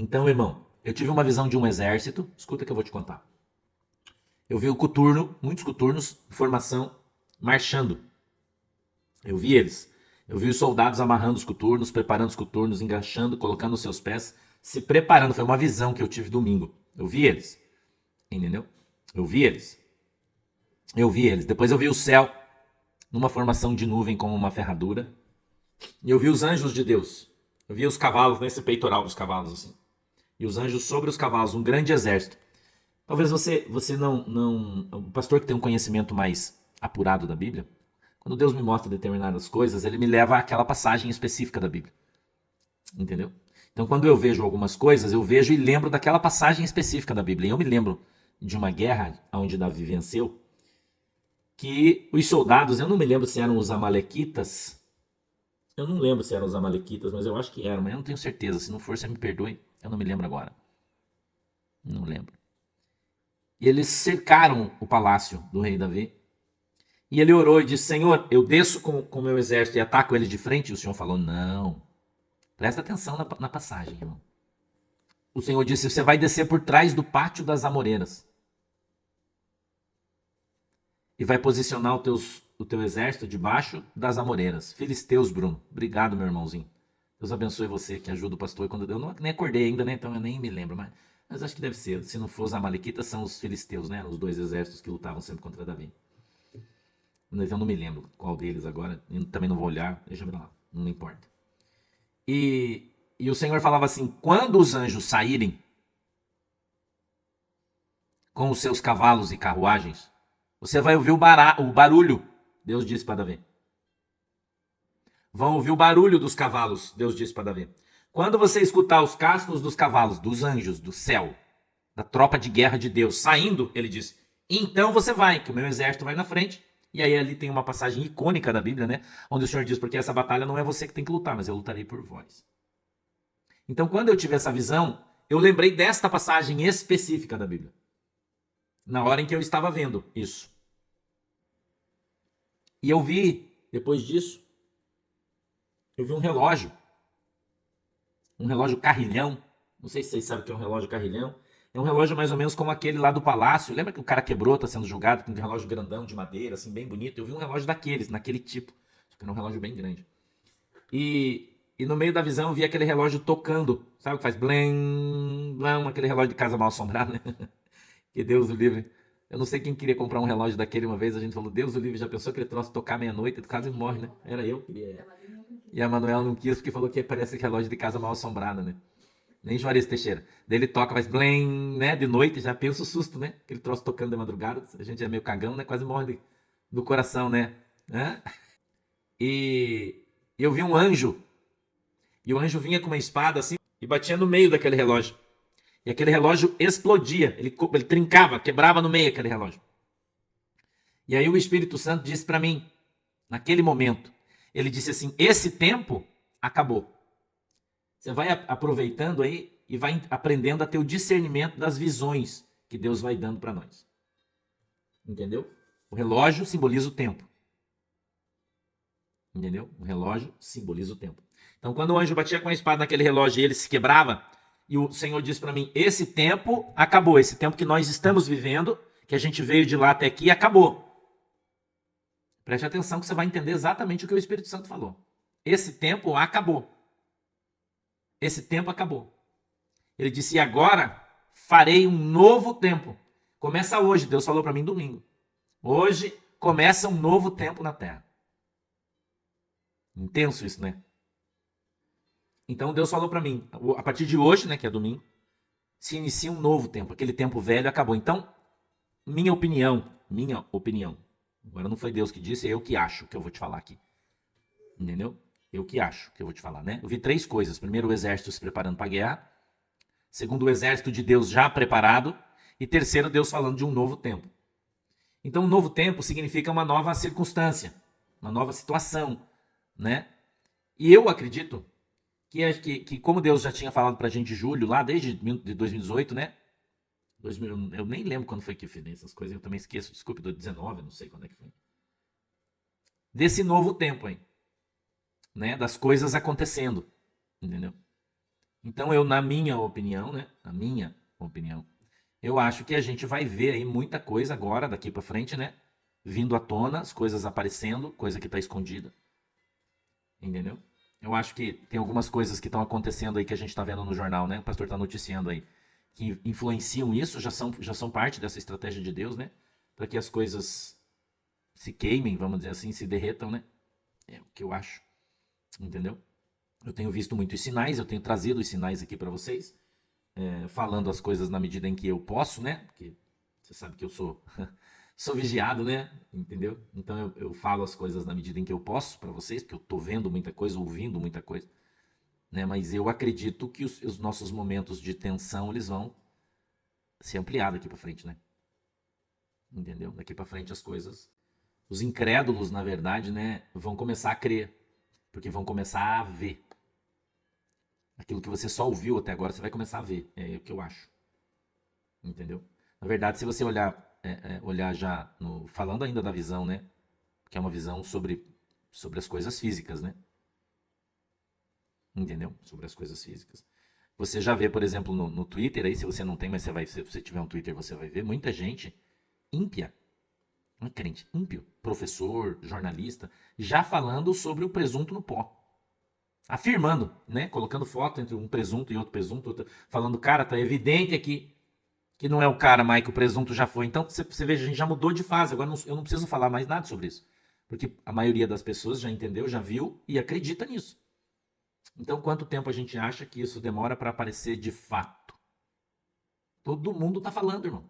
Então, irmão, eu tive uma visão de um exército. Escuta que eu vou te contar. Eu vi o coturno, muitos coturnos, formação, marchando. Eu vi eles. Eu vi os soldados amarrando os coturnos, preparando os coturnos, enganchando, colocando os seus pés, se preparando. Foi uma visão que eu tive domingo. Eu vi eles. Entendeu? Eu vi eles. Eu vi eles. Depois eu vi o céu numa formação de nuvem como uma ferradura. E eu vi os anjos de Deus. Eu vi os cavalos nesse peitoral dos cavalos assim. E os anjos sobre os cavalos, um grande exército. Talvez você não. O pastor que tem um conhecimento mais apurado da Bíblia, quando Deus me mostra determinadas coisas, ele me leva àquela passagem específica da Bíblia. Entendeu? Então, quando eu vejo algumas coisas, eu vejo e lembro daquela passagem específica da Bíblia. E eu me lembro de uma guerra onde Davi venceu, que os soldados, eu não me lembro se eram os amalequitas. Eu não lembro se eram os amalequitas, mas eu acho que eram, mas eu não tenho certeza. Se não for, você me perdoe. Eu não me lembro agora. Não lembro. E eles cercaram o palácio do rei Davi. E ele orou e disse: Senhor, eu desço com o meu exército e ataco eles de frente. E o Senhor falou: não. Presta atenção na passagem, irmão. O Senhor disse: você vai descer por trás do pátio das amoreiras. E vai posicionar o teu exército debaixo das amoreiras. Filisteus, Bruno. Obrigado, meu irmãozinho. Deus abençoe você que ajuda o pastor. Quando eu não, nem acordei ainda, né? Então eu nem me lembro. Mas acho que deve ser. Se não for os amalequitas, são os filisteus, né? Os dois exércitos que lutavam sempre contra Davi. Mas eu não me lembro qual deles agora. Eu também não vou olhar. Deixa eu ver lá. Não importa. E o Senhor falava assim: quando os anjos saírem com os seus cavalos e carruagens, você vai ouvir o barulho, Deus disse para Davi. Vão ouvir o barulho dos cavalos, Deus disse para Davi. Quando você escutar os cascos dos cavalos, dos anjos, do céu, da tropa de guerra de Deus saindo, ele disse, então você vai, que o meu exército vai na frente. E aí ali tem uma passagem icônica da Bíblia, né? Onde o Senhor diz, porque essa batalha não é você que tem que lutar, mas eu lutarei por vós. Então, quando eu tive essa visão, eu lembrei desta passagem específica da Bíblia. Na hora em que eu estava vendo isso. E eu vi, depois disso, eu vi um relógio. Um relógio carrilhão. Não sei se vocês sabem o que é um relógio carrilhão. É um relógio mais ou menos como aquele lá do palácio. Lembra que o cara quebrou, está sendo julgado com um relógio grandão de madeira, assim, bem bonito. Eu vi um relógio daqueles, naquele tipo. Só que era um relógio bem grande. E no meio da visão eu vi aquele relógio tocando. Sabe o que faz? Blém, blém, aquele relógio de casa mal assombrada, né? Que Deus o livre. Eu não sei quem queria comprar um relógio daquele uma vez. A gente falou, Deus o livre, já pensou que ele trouxe tocar meia-noite? Ele quase morre, né? Era eu que queria. E a Manuela não quis porque falou que parece relógio de casa mal assombrada, né? Nem Juarez Teixeira. Daí ele toca, faz blém, né? De noite, já pensa o susto, né? Aquele troço tocando de madrugada. A gente é meio cagão, né? Quase morre do coração, né? Hã? E eu vi um anjo. E o anjo vinha com uma espada assim e batia no meio daquele relógio. E aquele relógio explodia. Ele trincava, quebrava no meio aquele relógio. E aí o Espírito Santo disse para mim, naquele momento, ele disse assim, esse tempo acabou. Você vai aproveitando aí e vai aprendendo a ter o discernimento das visões que Deus vai dando para nós. Entendeu? O relógio simboliza o tempo. Entendeu? O relógio simboliza o tempo. Então, quando o anjo batia com a espada naquele relógio e ele se quebrava, e o Senhor disse para mim, esse tempo acabou, esse tempo que nós estamos vivendo, que a gente veio de lá até aqui, acabou. Preste atenção que você vai entender exatamente o que o Espírito Santo falou. Esse tempo acabou. Esse tempo acabou. Ele disse, e agora farei um novo tempo. Começa hoje, Deus falou para mim domingo. Hoje começa um novo tempo na Terra. Intenso isso, né? Então Deus falou para mim, a partir de hoje, né, que é domingo, se inicia um novo tempo. Aquele tempo velho acabou. Então, minha opinião, agora não foi Deus que disse, é eu que acho que eu vou te falar aqui. Entendeu? Eu que acho que eu vou te falar, né? Eu vi três coisas. Primeiro, o exército se preparando para a guerra. Segundo, o exército de Deus já preparado. E terceiro, Deus falando de um novo tempo. Então, um novo tempo significa uma nova circunstância, uma nova situação, né? E eu acredito que como Deus já tinha falado para a gente em julho, lá desde 2018, né? Eu nem lembro quando foi que fiz essas coisas, eu também esqueço, desculpe, do 19, não sei quando é que foi. Desse novo tempo aí, né? Das coisas acontecendo, entendeu? Então eu, na minha opinião, né? Na minha opinião, eu acho que a gente vai ver aí muita coisa agora, daqui para frente, né? Vindo à tona, as coisas aparecendo, coisa que está escondida, entendeu? Eu acho que tem algumas coisas que estão acontecendo aí que a gente está vendo no jornal, né? O pastor está noticiando aí, que influenciam isso, já são parte dessa estratégia de Deus, né? Para que as coisas se queimem, vamos dizer assim, se derretam, né? É o que eu acho, entendeu? Eu tenho visto muitos sinais, eu tenho trazido os sinais aqui para vocês, falando as coisas na medida em que eu posso, né? Porque você sabe que eu sou sou vigiado, né? Entendeu? Então eu falo as coisas na medida em que eu posso para vocês, porque eu tô vendo muita coisa, ouvindo muita coisa, né? Mas eu acredito que os nossos momentos de tensão eles vão ser ampliados daqui para frente, né? Entendeu? Daqui para frente as coisas, os incrédulos, na verdade, né, vão começar a crer, porque vão começar a ver. Aquilo que você só ouviu até agora, você vai começar a ver. É o que eu acho. Entendeu? Na verdade, se você olhar já, falando ainda da visão, né? Que é uma visão sobre as coisas físicas, né? Entendeu? Sobre as coisas físicas. Você já vê, por exemplo, no Twitter, aí se você não tem, mas se você tiver um Twitter, você vai ver muita gente ímpia, não é crente, ímpio, professor, jornalista, já falando sobre o presunto no pó. Afirmando, né? Colocando foto entre um presunto e outro presunto, falando, cara, tá evidente aqui que não é o cara mais que o presunto já foi. Então, você veja, a gente já mudou de fase. Agora eu não preciso falar mais nada sobre isso. Porque a maioria das pessoas já entendeu, já viu e acredita nisso. Então, quanto tempo a gente acha que isso demora para aparecer de fato? Todo mundo tá falando, irmão.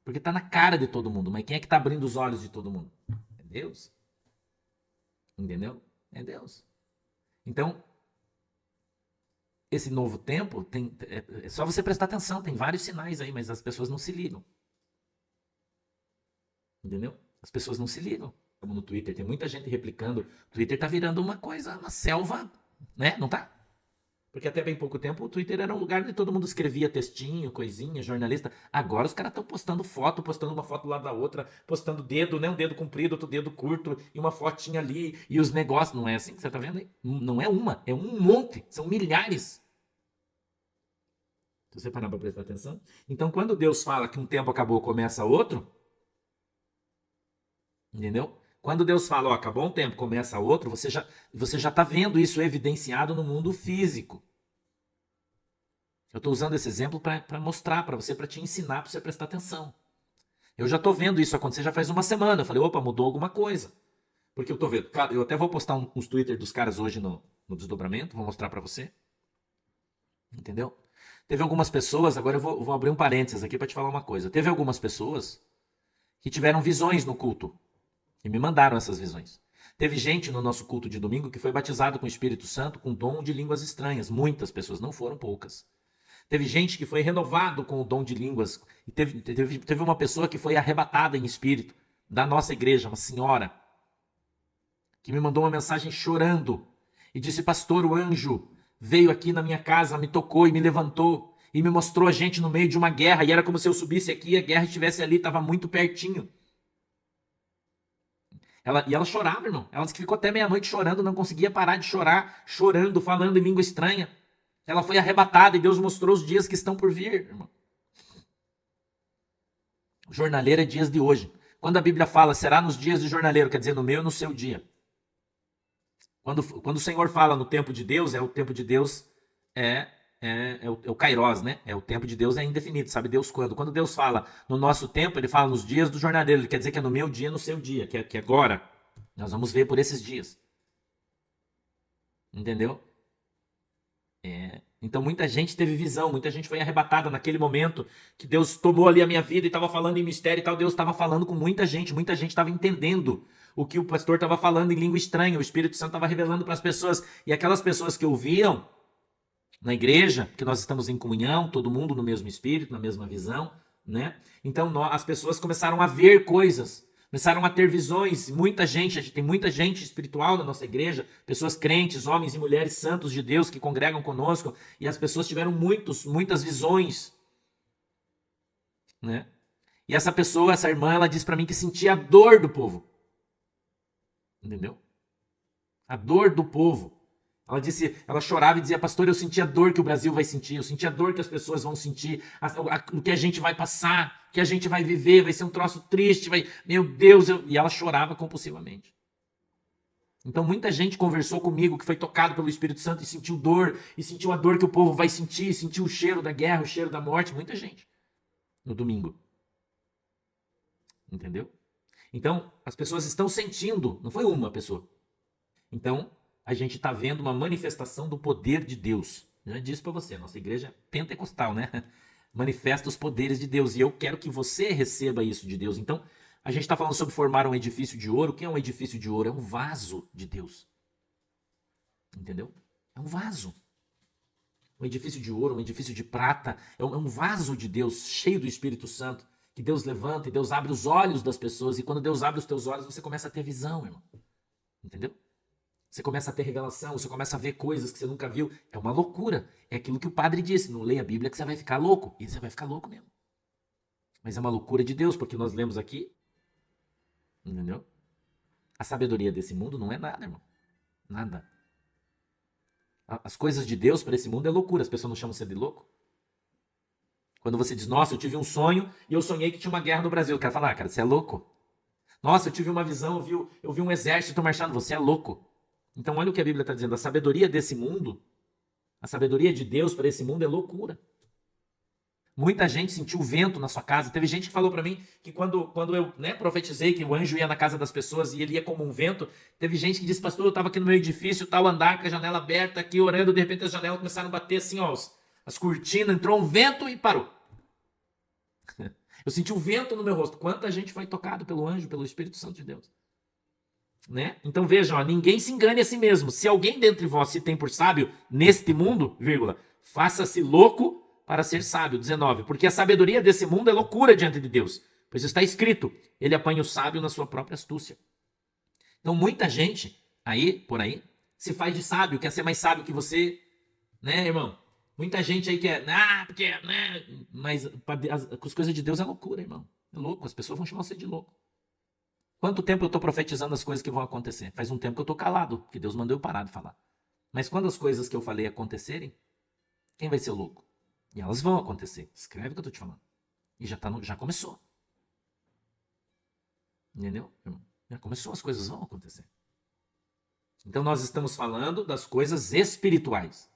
Porque tá na cara de todo mundo. Mas quem é que tá abrindo os olhos de todo mundo? É Deus. Entendeu? É Deus. Então, esse novo tempo, é só você prestar atenção. Tem vários sinais aí, mas as pessoas não se ligam. Entendeu? As pessoas não se ligam. Como no Twitter, tem muita gente replicando. O Twitter tá virando uma coisa, uma selva, né? Não tá? Porque até bem pouco tempo o Twitter era um lugar onde todo mundo escrevia textinho, coisinha, jornalista. Agora os caras estão postando foto, postando uma foto do lado da outra, postando dedo, né? Um dedo comprido, outro dedo curto, e uma fotinha ali, e os negócios. Não é assim que você tá vendo aí? Não é uma, é um monte, são milhares. Se você parar para prestar atenção. Então, quando Deus fala que um tempo acabou, começa outro, entendeu? Quando Deus fala, ó, acabou um tempo, começa outro, você já está vendo isso evidenciado no mundo físico. Eu estou usando esse exemplo para mostrar para você, para te ensinar, para você prestar atenção. Eu já estou vendo isso acontecer já faz uma semana. Eu falei, opa, mudou alguma coisa. Porque eu estou vendo. Cara, eu até vou postar uns Twitter dos caras hoje no desdobramento, vou mostrar para você. Entendeu? Teve algumas pessoas, agora eu vou abrir um parênteses aqui para te falar uma coisa. Teve algumas pessoas que tiveram visões no culto. E me mandaram essas visões. Teve gente no nosso culto de domingo que foi batizado com o Espírito Santo com dom de línguas estranhas. Muitas pessoas, não foram poucas. Teve gente que foi renovado com o dom de línguas. E teve uma pessoa que foi arrebatada em espírito da nossa igreja, uma senhora, que me mandou uma mensagem chorando e disse: Pastor, o anjo veio aqui na minha casa, me tocou e me levantou e me mostrou a gente no meio de uma guerra. E era como se eu subisse aqui e a guerra estivesse ali, estava muito pertinho. Ela chorava, irmão. Ela disse que ficou até meia-noite chorando, não conseguia parar de chorar, chorando, falando em língua estranha. Ela foi arrebatada e Deus mostrou os dias que estão por vir, irmão. Jornaleiro é dias de hoje. Quando a Bíblia fala, será nos dias de jornaleiro, quer dizer, no meu e no seu dia. Quando o Senhor fala no tempo de Deus, o tempo de Deus é o Kairos, né? O tempo de Deus é indefinido, sabe Deus quando. Quando Deus fala no nosso tempo, ele fala nos dias do jornaleiro, ele quer dizer que é no meu dia, no seu dia, que agora. Nós vamos ver por esses dias. Entendeu? Então muita gente teve visão, muita gente foi arrebatada naquele momento que Deus tomou ali a minha vida e estava falando em mistério e tal. Deus estava falando com muita gente estava entendendo o que o pastor estava falando em língua estranha, o Espírito Santo estava revelando para as pessoas. E aquelas pessoas que ouviam na igreja, que nós estamos em comunhão, todo mundo no mesmo espírito, na mesma visão, né? Então as pessoas começaram a ver coisas, começaram a ter visões. Tem muita gente espiritual na nossa igreja, pessoas crentes, homens e mulheres santos de Deus que congregam conosco, e as pessoas tiveram muitas visões, né? E essa irmã, ela disse para mim que sentia a dor do povo. Entendeu? A dor do povo. Ela chorava e dizia, pastor, eu senti a dor que o Brasil vai sentir, eu senti a dor que as pessoas vão sentir, o que a gente vai passar, o que a gente vai viver, vai ser um troço triste, meu Deus, e ela chorava compulsivamente. Então muita gente conversou comigo que foi tocado pelo Espírito Santo e sentiu dor, e sentiu a dor que o povo vai sentir, sentiu o cheiro da guerra, o cheiro da morte, muita gente, no domingo. Entendeu? Então, as pessoas estão sentindo, não foi uma pessoa. Então, a gente está vendo uma manifestação do poder de Deus. Eu já disse para você, nossa igreja é pentecostal, né? Manifesta os poderes de Deus. E eu quero que você receba isso de Deus. Então, a gente está falando sobre formar um edifício de ouro. O que é um edifício de ouro? É um vaso de Deus. Entendeu? É um vaso. Um edifício de ouro, um edifício de prata. É um vaso de Deus, cheio do Espírito Santo. Que Deus levanta e Deus abre os olhos das pessoas. E quando Deus abre os teus olhos, você começa a ter visão, irmão. Entendeu? Você começa a ter revelação, você começa a ver coisas que você nunca viu. É uma loucura. É aquilo que o padre disse. Não leia a Bíblia que você vai ficar louco. E você vai ficar louco mesmo. Mas é uma loucura de Deus, porque nós lemos aqui. Entendeu? A sabedoria desse mundo não é nada, irmão. Nada. As coisas de Deus para esse mundo é loucura. As pessoas não chamam você de louco? Quando você diz, nossa, eu tive um sonho e eu sonhei que tinha uma guerra no Brasil. Eu quero falar, cara, você é louco? Nossa, eu tive uma visão, eu vi um exército marchando. Você é louco? Então olha o que a Bíblia está dizendo. A sabedoria desse mundo, a sabedoria de Deus para esse mundo é loucura. Muita gente sentiu vento na sua casa. Teve gente que falou para mim que quando eu profetizei que o anjo ia na casa das pessoas e ele ia como um vento, teve gente que disse, pastor, eu estava aqui no meu edifício, tal andar, com a janela aberta, aqui orando, de repente as janelas começaram a bater assim, ó, as cortinas, entrou um vento e parou. Eu senti um vento no meu rosto. Quanta gente foi tocado pelo anjo, pelo Espírito Santo de Deus. Né? Então vejam, ó, ninguém se engane a si mesmo. Se alguém dentre vós se tem por sábio neste mundo, vírgula, faça-se louco para ser sábio. 19. Porque a sabedoria desse mundo é loucura diante de Deus. Pois está escrito, ele apanha o sábio na sua própria astúcia. Então muita gente por aí, se faz de sábio, quer ser mais sábio que você, né, irmão? Muita gente aí quer, porque, né? Mas as coisas de Deus é loucura, irmão. É louco, as pessoas vão chamar você de louco. Quanto tempo eu estou profetizando as coisas que vão acontecer? Faz um tempo que eu estou calado, que Deus mandou eu parar de falar. Mas quando as coisas que eu falei acontecerem, quem vai ser o louco? E elas vão acontecer. Escreve o que eu estou te falando. E já começou. Entendeu, irmão? Já começou, as coisas vão acontecer. Então nós estamos falando das coisas espirituais.